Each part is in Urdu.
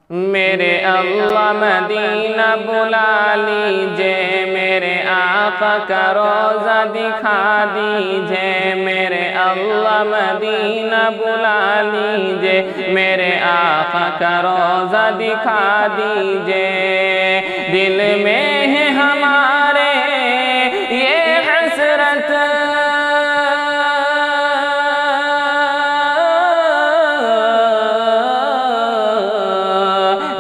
میرے اللہ مدینہ بلا لیجئے، میرے آقا کا روضہ دکھا دیجئے، میرے اللہ مدینہ بلا لیجئے، میرے آقا کا روضہ دکھا دیجئے۔ دل میں ہے ہمارے یہ حسرت،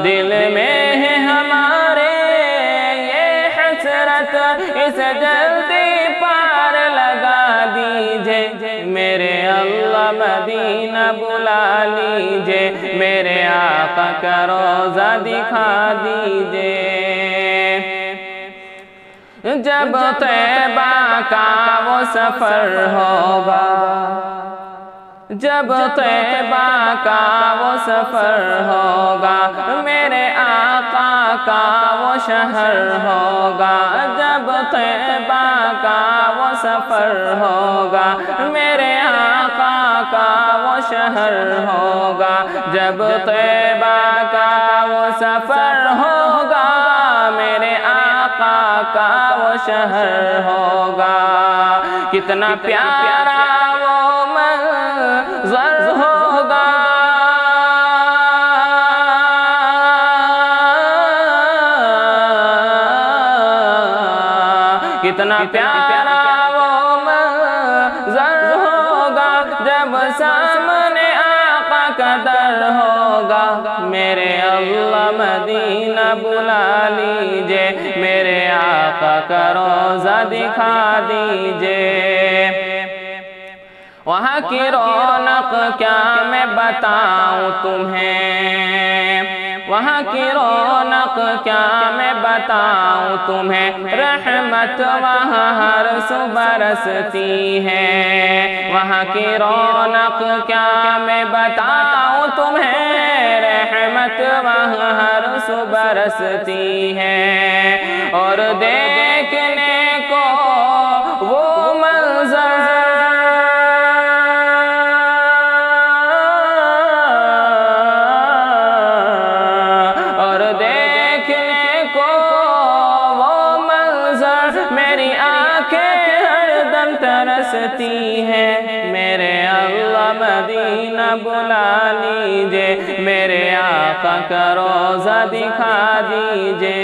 دل میں ہے ہمارے یہ حسرت، اسے جلدی پار لگا دیجئے، میرے اللہ مدینہ بلا لیجئے، میرے آقا کا روضہ دکھا دیجئے۔ جب طیبہ کا وہ سفر ہوگا، جب طیبہ کا وہ سفر ہوگا، میرے آقا کا وہ شہر ہوگا، جب طیبہ کا وہ سفر ہوگا، میرے آقا کا وہ شہر ہوگا، جب طیبہ کا وہ سفر ہوگا، میرے آقا کا وہ شہر ہوگا۔ کتنا پیارا وہ منظر ہوگا، کتنا پیارا وہ منظر ہوگا، جب سامنے آقا کا در ہوگا، میرے اللہ مدینہ بلا لیجئے، میرے آقا کا روضہ دکھا دیجئے۔ وہاں کی رونق کیا میں بتاؤں تمہیں، وہاں کی رونق کیا میں بتاؤں تمہیں، رحمت وہاں ہر صبح برستی ہے، وہاں کی رونق کیا میں بتاؤں تمہیں، رحمت وہاں ہر صبح برستی ہے، اور دیکھنے کو وہ منظر، میری آنکھیں ہر دم ترستی ہیں، میرے اللہ مدینہ بلا لیجئے، میرے آقا کا روضہ دکھا دیجئے۔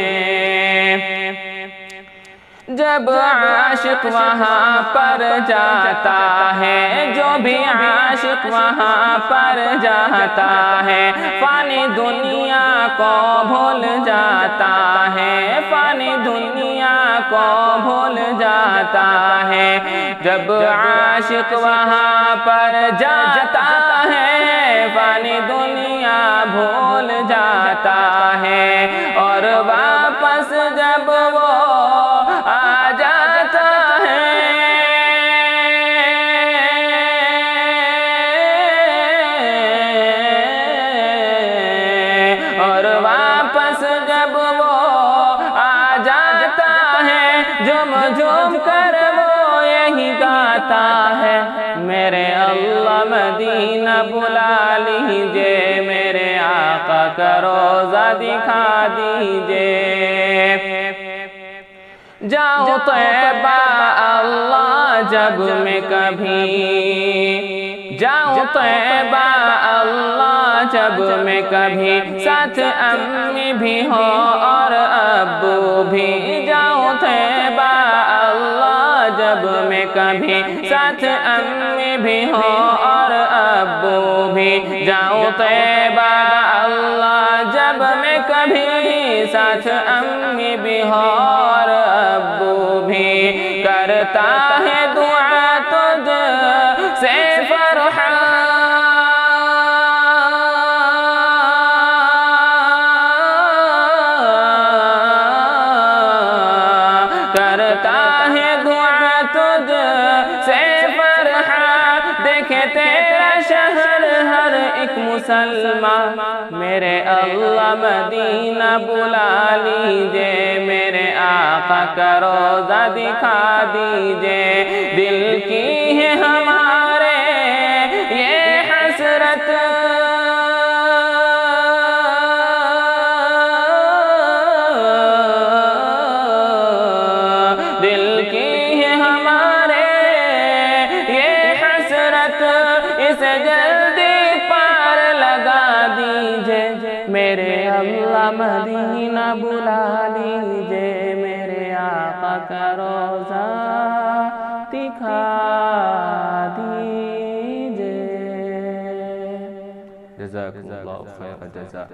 جب عاشق وہاں پر جاتا ہے، جو بھی عاشق وہاں پر جاتا ہے، فانی دنیا کو بھول جاتا ہے، فانی دنیا کو بھول جاتا ہے، جب عاشق وہاں پر جاتا ہے، فانی دنیا بھول جاتا ہے، اور واپس جب وہ آ جاتا ہے، اور واپس جب وہ آ جاتا ہے، جھوم جھوم کر وہ یہی گاتا ہے، میرے اللہ مدینہ بلا لیجئے، میرے آقا کا روضہ دکھا دیجئے۔ جاؤ طیبہ اللہ جب میں کبھی، جاؤ طیبہ اللہ جب میں کبھی، ساتھ امی بھی ہو اور ابو بھی، جاؤ طیبہ اللہ جب میں کبھی، ساتھ امی بھی ہو اور ابو بھی، جاؤ طیبہ اللہ جب میں کبھی، ساتھ امی بھی ہو اور ابو بھی، کرتا ہے دعا تجھ سے فرحان، کرتا ہے دعا تجھ سے فرحان، دیکھے تیرا شہر ہر ایک مسلمان، میرے اللہ مدینہ بلا لیجئے، میرے آقا کا روضہ دکھا دیجئے، دل کی ہے ہمارے یہ حسرت، مدینہ بلا لیجے میرے آقا کا روضہ دکھا دیجے۔ جزاکم اللہ خیر جزا۔